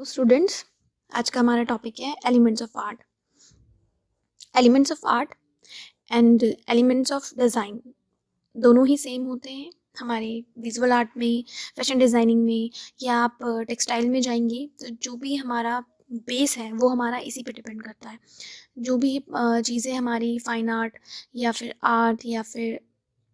Students, आज का हमारा टॉपिक है elements of art. Elements of art and elements of design दोनों ही सेम होते हैं हमारे विजुअल आर्ट में, फैशन डिज़ाइनिंग में, या आप टेक्सटाइल में जाएंगे तो जो भी हमारा बेस है वो हमारा इसी पे डिपेंड करता है। जो भी चीज़ें हमारी फाइन आर्ट या फिर आर्ट या फिर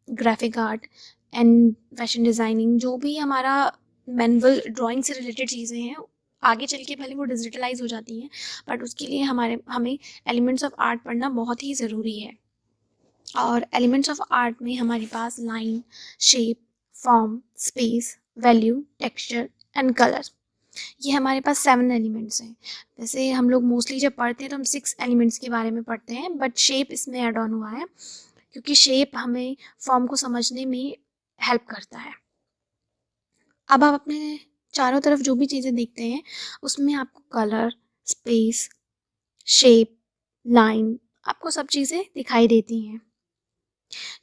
graphic art and fashion designing, जो भी हमारा मैनुअल ड्राइंग से रिलेटेड चीज़ें हैं, आगे चल के भले वो डिजिटलाइज हो जाती हैं, बट उसके लिए हमें एलिमेंट्स ऑफ आर्ट पढ़ना बहुत ही ज़रूरी है। और एलिमेंट्स ऑफ आर्ट में हमारे पास line, shape, form, space, value, texture and colour, ये हमारे पास 7 एलिमेंट्स हैं। वैसे हम लोग मोस्टली जब पढ़ते हैं तो हम 6 एलिमेंट्स के बारे में पढ़ते हैं, बट शेप इसमें ऐड ऑन हुआ है क्योंकि शेप हमें फॉर्म को समझने में हेल्प करता है। अब आप अपने चारों तरफ जो भी चीज़ें देखते हैं उसमें आपको कलर, स्पेस, शेप, लाइन, आपको सब चीज़ें दिखाई देती हैं,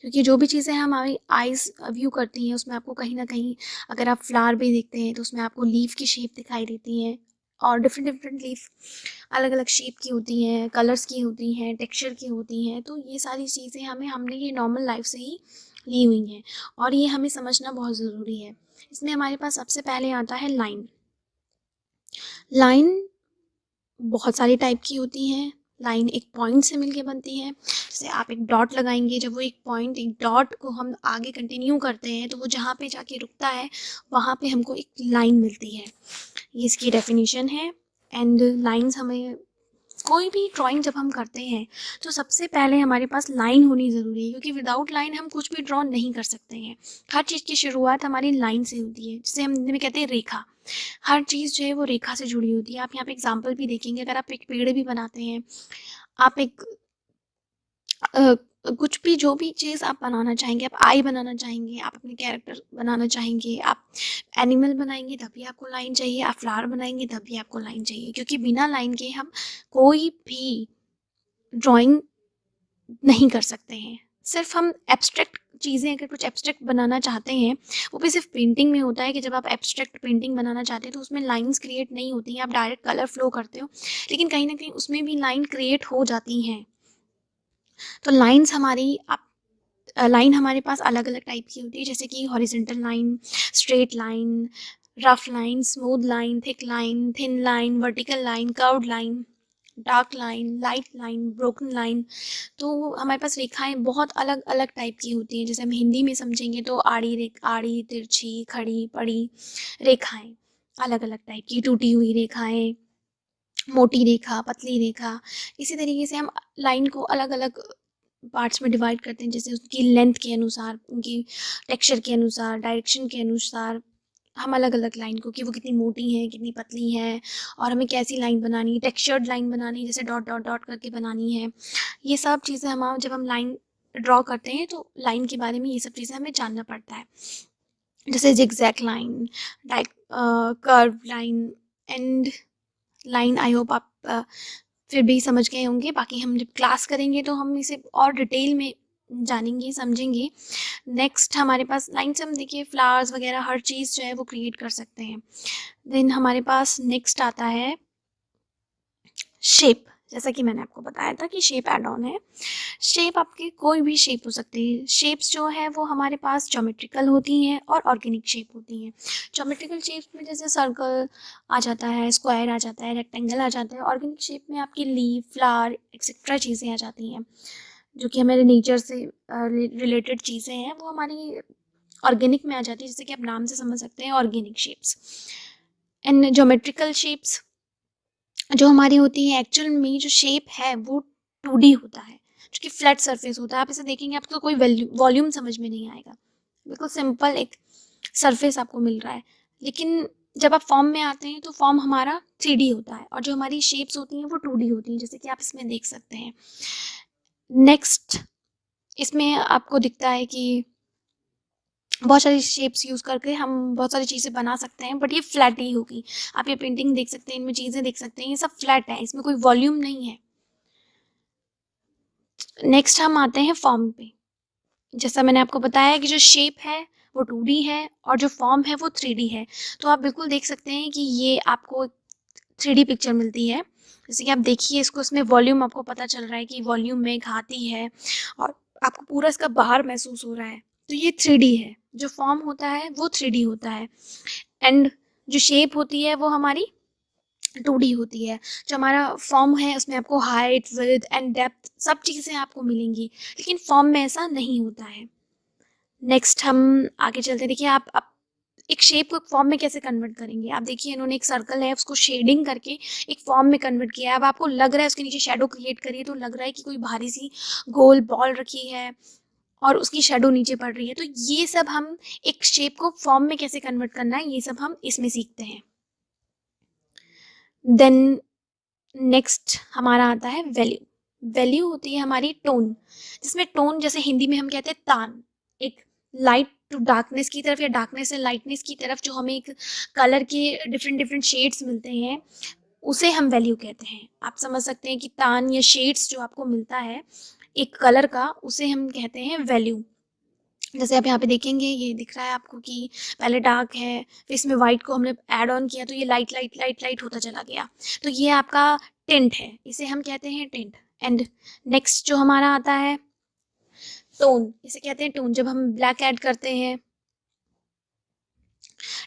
क्योंकि जो भी चीज़ें हमारी आइज़ व्यू करती हैं उसमें आपको कहीं ना कहीं, अगर आप फ्लावर भी देखते हैं तो उसमें आपको लीफ की शेप दिखाई देती है, और डिफरेंट डिफरेंट लीफ अलग अलग शेप की होती हैं, कलर्स की होती हैं, टेक्सचर की होती हैं। तो ये सारी चीज़ें हमने ये नॉर्मल लाइफ से ही ली हुई हैं और ये हमें समझना बहुत ज़रूरी है। इसमें हमारे पास सबसे पहले आता है लाइन। लाइन बहुत सारी टाइप की होती हैं। लाइन एक पॉइंट से मिलके बनती है। जैसे आप एक डॉट लगाएंगे, जब वो एक डॉट को हम आगे कंटिन्यू करते हैं तो वो जहाँ पे जाके रुकता है वहाँ पे हमको एक लाइन मिलती है। ये इसकी डेफिनेशन है। एंड लाइंस हमें, कोई भी ड्राइंग जब हम करते हैं तो सबसे पहले हमारे पास लाइन होनी ज़रूरी है, क्योंकि विदाउट लाइन हम कुछ भी ड्रॉ नहीं कर सकते हैं। हर चीज़ की शुरुआत हमारी लाइन से होती है, जिसे हम हिंदी में कहते हैं रेखा। हर चीज़ जो है वो रेखा से जुड़ी होती है। आप यहाँ पे एग्जाम्पल भी देखेंगे, अगर आप एक पेड़ भी बनाते हैं, आप एक अ, कुछ भी जो भी चीज़ आप बनाना चाहेंगे, आप आई बनाना चाहेंगे, आप अपने कैरेक्टर बनाना चाहेंगे, आप एनिमल बनाएंगे तब भी आपको लाइन चाहिए, आप फ्लावर बनाएंगे तब भी आपको लाइन चाहिए, क्योंकि बिना लाइन के हम कोई भी ड्राइंग नहीं कर सकते हैं। सिर्फ हम एब्स्ट्रैक्ट चीज़ें, अगर कुछ एब्स्ट्रैक्ट बनाना चाहते हैं, वो भी सिर्फ पेंटिंग में होता है कि जब आप एब्स्ट्रैक्ट पेंटिंग बनाना चाहते हैं तो उसमें लाइंस क्रिएट नहीं होती हैं, आप डायरेक्ट कलर फ्लो करते हो, लेकिन कहीं ना कहीं उसमें भी लाइन क्रिएट हो जाती हैं। तो लाइंस हमारी, आप लाइन हमारे पास अलग अलग टाइप की होती है, जैसे कि horizontal line, straight line, rough line, smooth line, thick line, thin line, vertical line, curved line, dark line, light line, broken line. तो हमारे पास रेखाएं बहुत अलग अलग टाइप की होती हैं। जैसे हम हिंदी में समझेंगे तो आड़ी, तिरछी, खड़ी, पड़ी रेखाएं अलग अलग टाइप की, टूटी हुई रेखाएं, मोटी रेखा, पतली रेखा। इसी तरीके से हम लाइन को अलग अलग पार्ट्स में डिवाइड करते हैं, जैसे उसकी लेंथ के अनुसार, उनकी टेक्सचर के अनुसार, डायरेक्शन के अनुसार हम अलग अलग लाइन को, कि वो कितनी मोटी है, कितनी पतली है, और हमें कैसी लाइन बनानी है, टेक्सचर्ड लाइन बनानी है, जैसे डॉट डॉट डॉट करके बनानी है। ये सब चीज़ें हम जब हम लाइन ड्रॉ करते हैं तो लाइन के बारे में ये सब चीज़ें हमें जानना पड़ता है, जैसे zigzag line, curve line and line. I hope आप फिर भी समझ गए होंगे। बाकी हम जब क्लास करेंगे तो हम इसे और डिटेल में जानेंगे, समझेंगे। नेक्स्ट हमारे पास लाइन से हम देखिए फ्लावर्स वगैरह हर चीज़ जो है वो क्रिएट कर सकते हैं। देन हमारे पास नेक्स्ट आता है शेप। जैसा कि मैंने आपको बताया था कि शेप एड ऑन है। शेप आपकी कोई भी शेप हो सकती है। शेप्स जो है वो हमारे पास ज्योमेट्रिकल होती हैं और ऑर्गेनिक शेप होती हैं। ज्योमेट्रिकल शेप्स में जैसे सर्कल आ जाता है, स्क्वायर आ जाता है, रेक्टेंगल आ जाता है। ऑर्गेनिक शेप में आपकी लीफ, फ्लावर एक्सेट्रा चीज़ें आ जाती हैं, जो कि हमारे नेचर से रिलेटेड चीज़ें हैं, वो हमारी ऑर्गेनिक में आ जाती है, जैसे कि आप नाम से समझ सकते हैं organic shapes. And geometrical shapes जो हमारी होती है, एक्चुअल में जो शेप है वो 2D होता है, जो कि फ्लैट सरफेस होता है। आप इसे देखेंगे आपको कोई वॉल्यूम समझ में नहीं आएगा, बिल्कुल सिंपल एक सरफेस आपको मिल रहा है। लेकिन जब आप फॉर्म में आते हैं तो फॉर्म हमारा 3D होता है, और जो हमारी शेप्स होती हैं वो 2D होती हैं, जैसे कि आप इसमें देख सकते हैं। नेक्स्ट इसमें आपको दिखता है कि बहुत सारी शेप्स यूज़ करके हम बहुत सारी चीज़ें बना सकते हैं, बट ये फ्लैट ही होगी। आप ये पेंटिंग देख सकते हैं, इनमें चीज़ें देख सकते हैं, ये सब फ्लैट है, इसमें कोई वॉल्यूम नहीं है। नेक्स्ट हम आते हैं फॉर्म पे। जैसा मैंने आपको बताया कि जो शेप है वो 2D है और जो फॉर्म है वो 3D है। तो आप बिल्कुल देख सकते हैं कि ये आपको 3D पिक्चर मिलती है। जैसे कि आप देखिए इसको, इसमें वॉल्यूम आपको पता चल रहा है कि वॉल्यूम में एक हाथी है और आपको पूरा इसका बाहर महसूस हो रहा है। तो ये 3D है, जो फॉर्म होता है वो 3D होता है, एंड जो शेप होती है वो हमारी 2D होती है। जो हमारा फॉर्म है उसमें आपको हाइट, विड्थ एंड डेप्थ सब चीज़ें आपको मिलेंगी, लेकिन फॉर्म में ऐसा नहीं होता है। नेक्स्ट हम आगे चलते हैं। देखिए आप एक शेप को एक फॉर्म में कैसे कन्वर्ट करेंगे। आप देखिए इन्होंने एक सर्कल है उसको शेडिंग करके एक फॉर्म में कन्वर्ट किया है। अब आपको लग रहा है उसके नीचे शेडो क्रिएट करिए तो लग रहा है कि कोई भारी सी गोल बॉल रखी है और उसकी शेडो नीचे पड़ रही है। तो ये सब हम एक शेप को फॉर्म में कैसे कन्वर्ट करना है ये सब हम इसमें सीखते हैं। देन नेक्स्ट हमारा आता है वैल्यू। वैल्यू होती है हमारी टोन, जिसमें टोन जैसे हिंदी में हम कहते हैं तान, एक लाइट टू डार्कनेस की तरफ या डार्कनेस से लाइटनेस की तरफ जो हमें एक कलर के डिफरेंट डिफरेंट शेड्स मिलते हैं उसे हम वैल्यू कहते हैं। आप समझ सकते हैं कि तान या शेड्स जो आपको मिलता है एक कलर का उसे हम कहते हैं वैल्यू। जैसे आप यहाँ पे देखेंगे ये दिख रहा है आपको कि पहले डार्क है, फिर इसमें वाइट को हमने ऐड ऑन किया तो ये लाइट लाइट लाइट लाइट होता चला गया। तो ये आपका टिंट है, इसे हम कहते हैं टिंट। एंड नेक्स्ट जो हमारा आता है टोन, इसे कहते हैं टोन। जब हम ब्लैक ऐड करते हैं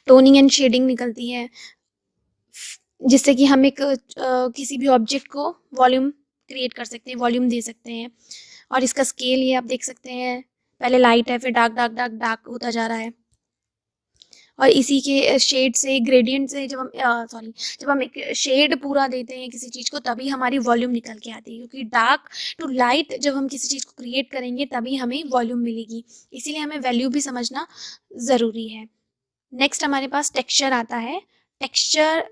टोनिंग एंड शेडिंग निकलती है, जिससे कि हम एक किसी भी ऑब्जेक्ट को वॉल्यूम क्रिएट कर सकते हैं, वॉल्यूम दे सकते हैं। और इसका स्केल ये आप देख सकते हैं, पहले लाइट है फिर डार्क डार्क डार्क डार्क होता जा रहा है। और इसी के शेड से, ग्रेडियंट से जब हम एक शेड पूरा देते हैं किसी चीज़ को तभी हमारी वॉल्यूम निकल के आती है, क्योंकि डार्क टू लाइट जब हम किसी चीज़ को क्रिएट करेंगे तभी हमें वॉल्यूम मिलेगी। इसीलिए हमें वैल्यू भी समझना ज़रूरी है। नेक्स्ट हमारे पास टेक्सचर आता है। टेक्सचर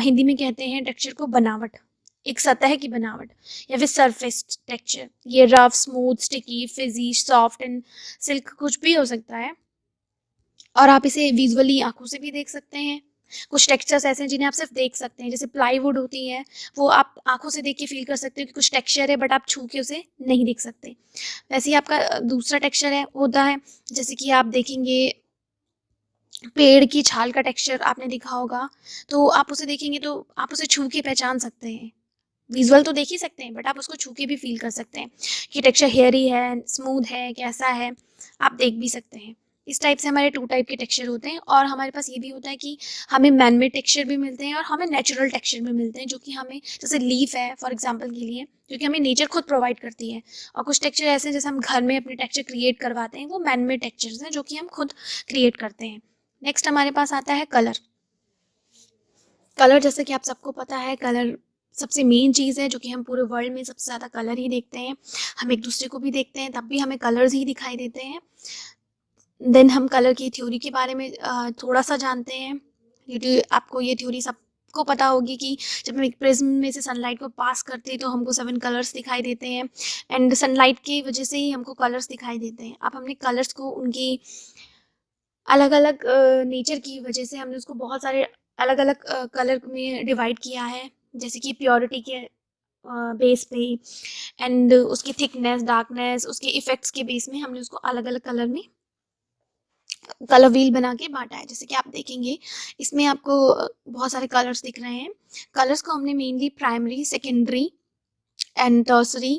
हिंदी में कहते हैं टेक्सचर को बनावट, एक सतह की बनावट या फिर सरफेस टेक्सचर। ये rough, smooth, sticky, Fiji, soft and silk कुछ भी हो सकता है। और आप इसे विजुअली आंखों से भी देख सकते हैं। कुछ टेक्सचर्स ऐसे हैं जिन्हें आप सिर्फ देख सकते हैं, जैसे प्लाईवुड होती है वो आप आंखों से देख के फील कर सकते हो कि कुछ टेक्सचर है, बट आप छू के उसे नहीं देख सकते। वैसे ही आपका दूसरा टेक्सचर है होता है, जैसे कि आप देखेंगे पेड़ की छाल का टेक्सचर आपने देखा होगा, तो आप उसे देखेंगे तो आप उसे छू के पहचान सकते हैं। विजुअल तो देख ही सकते हैं बट आप उसको छू के भी फील कर सकते हैं कि टेक्सचर हेयरी है, स्मूथ है, कैसा है, आप देख भी सकते हैं। इस टाइप से हमारे 2 टाइप के टेक्सचर होते हैं। और हमारे पास ये भी होता है कि हमें मैन मेड टेक्सचर भी मिलते हैं और हमें नेचुरल टेक्सचर भी मिलते हैं, जो कि हमें, जैसे लीफ है फॉर एग्जांपल के लिए, जो कि हमें नेचर खुद प्रोवाइड करती है। और कुछ टेक्सचर ऐसे हैं जैसे हम घर में अपने टेक्सचर क्रिएट करवाते हैं, वो मैन मेड टेक्सचर्स हैं जो कि हम खुद क्रिएट करते हैं। नेक्स्ट हमारे पास आता है कलर। कलर जैसे कि आप सबको पता है, कलर सबसे मेन चीज़ है जो कि हम पूरे वर्ल्ड में सबसे ज़्यादा कलर ही देखते हैं। हम एक दूसरे को भी देखते हैं तब भी हमें कलर्स ही दिखाई देते हैं। देन हम कलर की थ्योरी के बारे में थोड़ा सा जानते हैं, क्योंकि आपको ये थ्योरी सबको पता होगी कि जब हम एक प्रिज्म में से सनलाइट को पास करते हैं तो हमको 7 कलर्स दिखाई देते हैं, एंड सनलाइट की वजह से ही हमको कलर्स दिखाई देते हैं। अब हमने कलर्स को उनकी अलग अलग नेचर की वजह से हमने उसको बहुत सारे अलग अलग कलर में डिवाइड किया है, जैसे कि प्योरिटी के बेस पे, एंड उसकी थिकनेस, डार्कनेस, उसके इफेक्ट्स के बेस में हमने उसको अलग अलग कलर में कलर व्हील बना के बांटा है। जैसे कि आप देखेंगे इसमें आपको बहुत सारे कलर्स दिख रहे हैं। कलर्स को हमने mainly primary, secondary and tertiary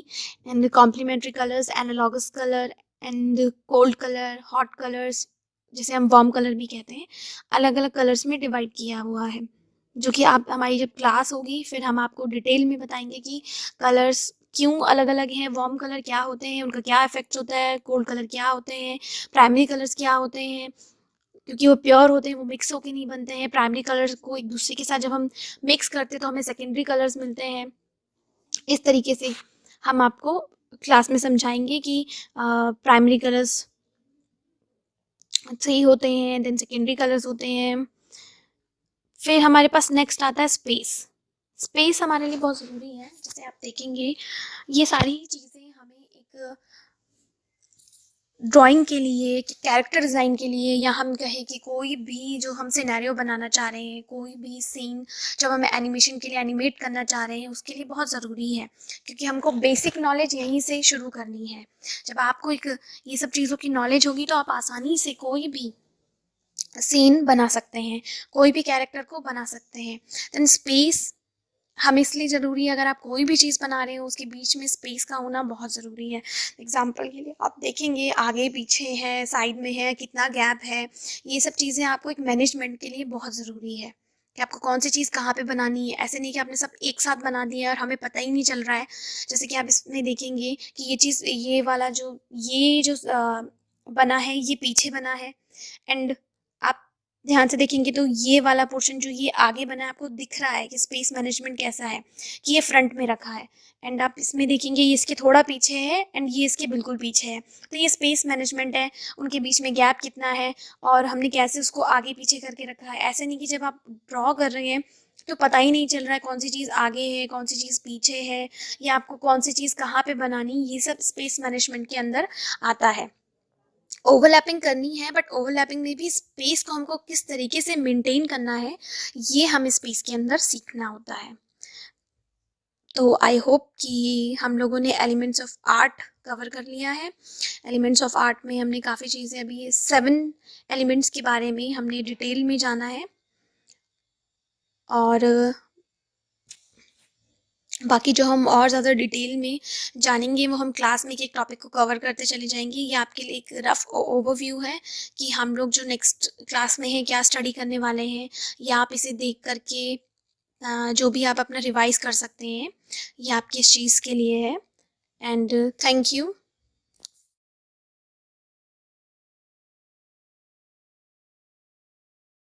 and complementary colours, analogous colour and cold colour, hot colours, जिसे हम वार्म कलर भी कहते हैं, अलग अलग कलर्स में डिवाइड किया हुआ है। जो कि आप, हमारी जब क्लास होगी फिर हम आपको डिटेल में बताएंगे कि कलर्स क्यों अलग अलग हैं, वार्म कलर क्या होते हैं, उनका क्या इफेक्ट होता है, कोल्ड कलर क्या होते हैं, प्राइमरी कलर्स क्या होते हैं, क्योंकि वो प्योर होते हैं, वो मिक्स होके नहीं बनते हैं। प्राइमरी कलर्स को एक दूसरे के साथ जब हम मिक्स करते हैं तो हमें सेकेंडरी कलर्स मिलते हैं। इस तरीके से हम आपको क्लास में समझाएंगे कि प्राइमरी कलर्स सही होते हैं, देन सेकेंडरी कलर्स होते हैं। फिर हमारे पास नेक्स्ट आता है स्पेस। स्पेस हमारे लिए बहुत ज़रूरी है। जैसे आप देखेंगे ये सारी चीज़ें हमें एक ड्राइंग के लिए, कैरेक्टर डिज़ाइन के लिए, या हम कहें कि कोई भी जो हम सिनेरियो बनाना चाह रहे हैं, कोई भी सीन जब हम एनिमेशन के लिए एनिमेट करना चाह रहे हैं, उसके लिए बहुत ज़रूरी है, क्योंकि हमको बेसिक नॉलेज यहीं से शुरू करनी है। जब आपको एक ये सब चीज़ों की नॉलेज होगी तो आप आसानी से कोई भी सीन बना सकते हैं, कोई भी कैरेक्टर को बना सकते हैं। देन स्पेस हम इसलिए ज़रूरी है, अगर आप कोई भी चीज़ बना रहे हो उसके बीच में स्पेस का होना बहुत ज़रूरी है। एग्जाम्पल के लिए आप देखेंगे आगे पीछे है, साइड में है, कितना गैप है, ये सब चीज़ें आपको एक मैनेजमेंट के लिए बहुत ज़रूरी है कि आपको कौन सी चीज़ कहाँ पे बनानी है। ऐसे नहीं कि आपने सब एक साथ बना दिया और हमें पता ही नहीं चल रहा है। जैसे कि आप इसमें देखेंगे कि ये चीज़, ये जो बना है ये पीछे बना है, एंड आप ध्यान से देखेंगे तो ये वाला पोर्शन जो ये आगे बना है आपको दिख रहा है कि स्पेस मैनेजमेंट कैसा है, कि ये फ्रंट में रखा है। एंड आप इसमें देखेंगे ये इसके थोड़ा पीछे है एंड ये इसके बिल्कुल पीछे है, तो ये स्पेस मैनेजमेंट है। उनके बीच में गैप कितना है और हमने कैसे उसको आगे पीछे करके रखा है। ऐसे नहीं कि जब आप ड्रॉ कर रहे हैं तो पता ही नहीं चल रहा है कौन सी चीज़ आगे है, कौन सी चीज़ पीछे है, या आपको कौन सी चीज़ कहाँ पे बनानी, ये सब स्पेस मैनेजमेंट के अंदर आता है। ओवरलैपिंग करनी है, बट ओवरलैपिंग में भी स्पेस को हमको किस तरीके से मेंटेन करना है, ये हमें स्पेस के अंदर सीखना होता है। तो आई होप कि हम लोगों ने एलिमेंट्स ऑफ आर्ट कवर कर लिया है। एलिमेंट्स ऑफ आर्ट में हमने काफ़ी चीज़ें, अभी 7 एलिमेंट्स के बारे में हमने डिटेल में जाना है, और बाकी जो हम और ज़्यादा डिटेल में जानेंगे वो हम क्लास में एक टॉपिक को कवर करते चले जाएंगे। ये आपके लिए एक रफ ओवरव्यू है कि हम लोग जो नेक्स्ट क्लास में हैं क्या स्टडी करने वाले हैं, या आप इसे देख करके जो भी आप अपना रिवाइज कर सकते हैं, ये आपकी इस चीज़ के लिए है। And thank you.